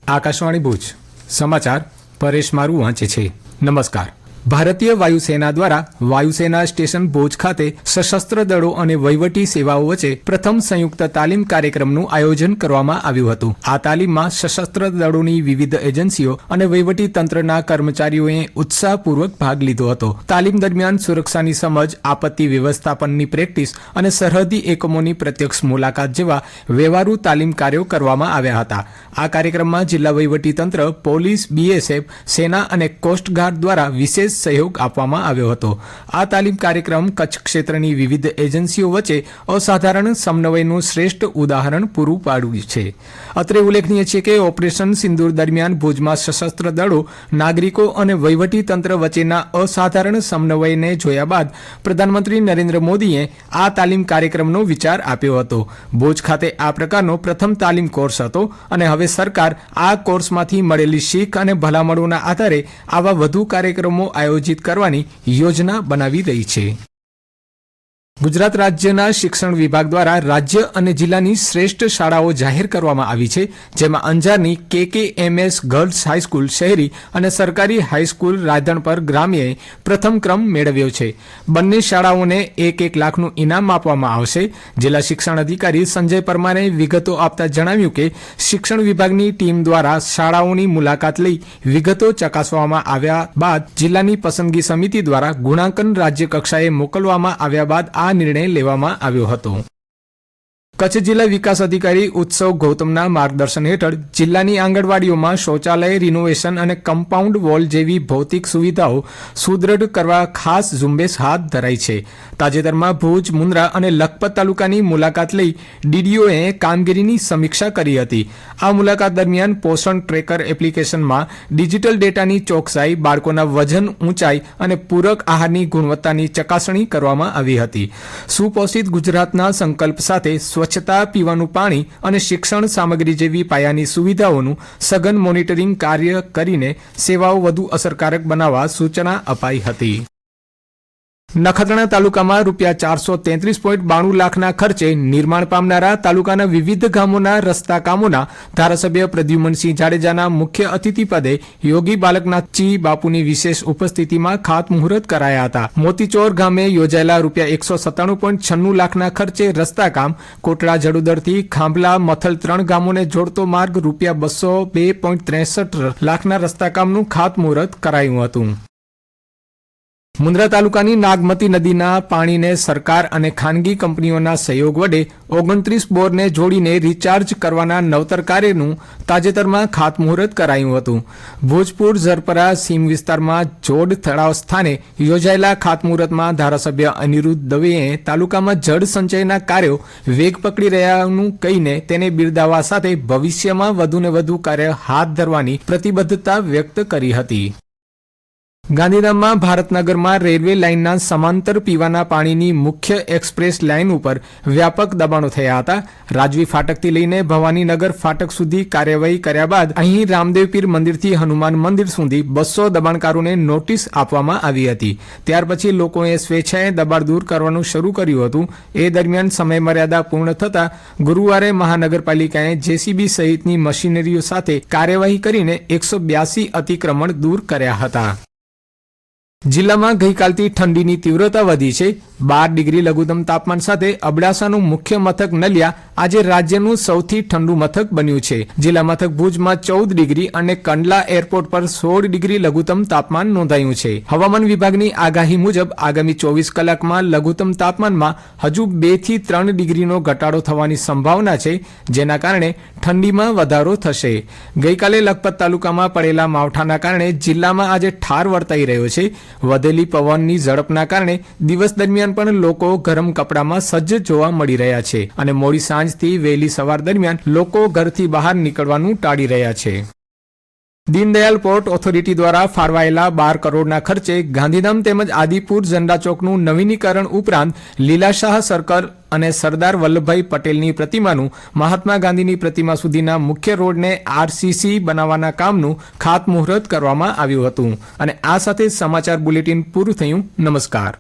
આકાશવાણી ભુજ સમાચાર પરેશ મારું વાંચે છે। નમસ્કાર। ભારતીય વાયુસેના દ્વારા વાયુસેના સ્ટેશન ભુજ ખાતે સશસ્ત્ર દળો અને વહીવટી સેવાઓ વચ્ચે પ્રથમ સંયુક્ત તાલીમ કાર્યક્રમનું આયોજન કરવામાં આવ્યું હતું। આ તાલીમમાં સશસ્ત્ર દળોની વિવિધ એજન્સીઓ અને વહીવટી તંત્રના કર્મચારીઓએ ઉત્સાહપૂર્વક ભાગ લીધો હતો। તાલીમ દરમિયાન સુરક્ષાની સમજ, આપત્તિ વ્યવસ્થાપનની પ્રેક્ટિસ અને સરહદી એકમોની પ્રત્યક્ષ મુલાકાત જેવા વ્યવહારુ તાલીમ કાર્યો કરવામાં આવ્યા હતા। આ કાર્યક્રમમાં જિલ્લા વહીવટી તંત્ર, પોલીસ, BSF, સેના અને કોસ્ટગાર્ડ દ્વારા વિશેષ સહયોગ આપવામાં આવ્યો હતો। આ તાલીમ કાર્યક્રમ કચ્છ ક્ષેત્રની વિવિધ એજન્સીઓ વચ્ચે અસાધારણ સમન્વયનું શ્રેષ્ઠ ઉદાહરણ પૂરું પાડ્યું છે। અત્રે ઉલ્લેખનીય છે કે ઓપરેશન સિંદૂર દરમિયાન ભુજમાં સશસ્ત્ર દળો, નાગરિકો અને વહીવટી તંત્ર વચ્ચેના અસાધારણ સમન્વયને જોયા બાદ પ્રધાનમંત્રી નરેન્દ્ર મોદીએ આ તાલીમ કાર્યક્રમનો વિચાર આપ્યો હતો। ભુજ ખાતે આ પ્રકારનો પ્રથમ તાલીમ કોર્સ હતો અને હવે સરકાર આ કોર્સમાંથી મળેલી શીખ અને ભલામણોના આધારે આવા વધુ કાર્યક્રમો આયોજિત કરવાની યોજના બનાવી રહી છે। ગુજરાત રાજ્યના શિક્ષણ વિભાગ દ્વારા રાજ્ય અને જિલ્લાની શ્રેષ્ઠ શાળાઓ જાહેર કરવામાં આવી છે, જેમાં અંજારની KKMS ગર્લ્સ હાઈસ્કૂલ શહેરી અને સરકારી હાઈસ્કૂલ રાધણપર ગ્રામ્યએ પ્રથમ ક્રમ મેળવ્યો છે। બંને શાળાઓને 1-1 લાખનું ઇનામ આપવામાં આવશે। જિલ્લા શિક્ષણ અધિકારી સંજય પરમારે વિગતો આપતા જણાવ્યું કે શિક્ષણ વિભાગની ટીમ દ્વારા શાળાઓની મુલાકાત લઈ વિગતો ચકાસવામાં આવ્યા બાદ જિલ્લાની પસંદગી સમિતિ દ્વારા ગુણાંકન રાજ્ય કક્ષાએ મોકલવામાં આવ્યા બાદ આ નિર્ણય લેવામાં આવ્યો હતો। કચ્છ જિલ્લા વિકાસ અધિકારી ઉત્સવ ગૌતમના માર્ગદર્શન હેઠળ જિલ્લાની આંગણવાડીઓમાં શૌચાલય રિનોવેશન અને કમ્પાઉન્ડ વોલ જેવી ભૌતિક સુવિધાઓ સુદૃઢ કરવા ખાસ ઝુંબેશ હાથ ધરાઈ છે। તાજેતરમાં ભુજ, મુન્દ્રા અને લખપત તાલુકાની મુલાકાત લઈ DDOએ કામગીરીની સમીક્ષા કરી હતી। આ મુલાકાત દરમિયાન પોષણ ટ્રેકર એપ્લિકેશનમાં ડિજિટલ ડેટાની ચોકસાઈ, બાળકોના વજન, ઊંચાઈ અને પૂરક આહારની ગુણવત્તાની ચકાસણી કરવામાં આવી હતી। સુપોષિત ગુજરાતના સંકલ્પ સાથે સ્વચ્છતા, પીવાનું પાણી અને શિક્ષણ સામગ્રી જેવી પાયાની સુવિધાઓનું સઘન મોનિટરિંગ કાર્ય કરીને સેવાઓ વધુ અસરકારક બનાવવા સૂચના અપાઈ હતી। નખત્રાણા તાલુકામાં ₹433.92 લાખના ખર્ચે નિર્માણ પામનારા તાલુકાના વિવિધ ગામોના રસ્તા કામોના ધારાસભ્ય પ્રદ્યુમનસિંહ જાડેજાના મુખ્ય અતિથિ પદે યોગી બાલકનાથજી બાપુની વિશેષ ઉપસ્થિતિમાં ખાતમુહૂર્ત કરાયા હતા। મોતીચોર ગામે યોજાયેલા ₹197.96 લાખના ખર્ચે રસ્તા કામ, કોટડા જડુદરથી ખાંભલા મથલ 3 ગામોને જોડતો માર્ગ ₹202.63 લાખના રસ્તા કામનું ખાતમુહૂર્ત કરાયું હતું। મુન્દ્રા તાલુકાની નાગમતી નદીના પાણીને સરકાર અને ખાનગી કંપનીઓના સહયોગ વડે 29 બોરને જોડીને રિચાર્જ કરવાના નવતર કાર્યનું તાજેતરમાં ખાતમુહૂર્ત કરાયું હતું। ભોજપુર ઝરપરા સીમ વિસ્તારમાં જોડ તળાવ સ્થાને યોજાયેલા ખાતમુહૂર્તમાં ધારાસભ્ય અનિરુદ્ધ દવેએ તાલુકામાં જળ સંચયના કાર્યો વેગ પકડી રહ્યાનું કહીને તેને બિરદાવવા સાથે ભવિષ્યમાં વધુને વધુ કાર્ય હાથ ધરવાની પ્રતિબદ્ધતા વ્યક્ત કરી હતી। ગાંધીધામમાં ભારતનગરમાં રેલવે લાઇનના સમાંતર પીવાના પાણીની મુખ્ય એક્સપ્રેસ લાઇન ઉપર વ્યાપક દબાણો થયા હતા। રાજવી ફાટકથી લઈને ભવાનીનગર ફાટક સુધી કાર્યવાહી કર્યા બાદ અહીં રામદેવપીર મંદિરથી હનુમાન મંદિર સુધી 200 દબાણકારોને નોટિસ આપવામાં આવી હતી। ત્યાર પછી લોકોએ સ્વેચ્છાએ દબાણ દૂર કરવાનું શરૂ કર્યું હતું। એ દરમિયાન સમયમર્યાદા પૂર્ણ થતાં ગુરુવારે મહાનગરપાલિકાએ JCB સહિતની મશીનરીઓ સાથે કાર્યવાહી કરીને 182 અતિક્રમણ દૂર કર્યા હતા। જિલ્લામાં ગઈકાલથી ઠંડીની તીવ્રતા વધી છે। 12 ડિગ્રી લઘુત્તમ તાપમાન સાથે અબડાસાનું મુખ્ય મથક નલિયા આજે રાજ્યનું સૌથી ઠંડુ મથક બન્યું છે। જિલ્લા મથક ભુજમાં 14 ડિગ્રી અને કંડલા એરપોર્ટ પર 16 ડિગ્રી લઘુત્તમ તાપમાન નોંધાયું છે। હવામાન વિભાગની આગાહી મુજબ આગામી 24 કલાકમાં લઘુત્તમ તાપમાનમાં હજુ 2 થી 3 ડિગ્રીનો ઘટાડો થવાની સંભાવના છે, જેના કારણે ઠંડીમાં વધારો થશે। ગઈકાલે લખપત તાલુકામાં પડેલા માવઠાના કારણે જિલ્લામાં આજે ઠાર વર્તાઈ રહ્યો છે। વધેલી પવનની ઝડપના કારણે દિવસ દરમિયાન પણ લોકો ગરમ કપડામાં સજ્જ જોવા મળી રહ્યા છે અને મોડી સાંજથી વહેલી સવાર દરમિયાન લોકો ઘરથી બહાર નીકળવાનું ટાળી રહ્યા છે। દીનદયાલ પોર્ટ ઓથોરિટી દ્વારા ફાળવાયેલા 12 કરોડના ખર્ચે ગાંધીધામ તેમજ આદિપુર ઝંડા ચોકનું નવીનીકરણ ઉપરાંત લીલાશાહ સર્કલ અને સરદાર વલ્લભભાઈ પટેલની પ્રતિમાનું મહાત્મા ગાંધીની પ્રતિમા સુધીના મુખ્ય રોડને RCC બનાવવાના કામનું ખાતમુહૂર્ત કરવામાં આવ્યું હતું। અને આ સાથે સમાચાર બુલેટિન પૂરું થયું। નમસ્કાર।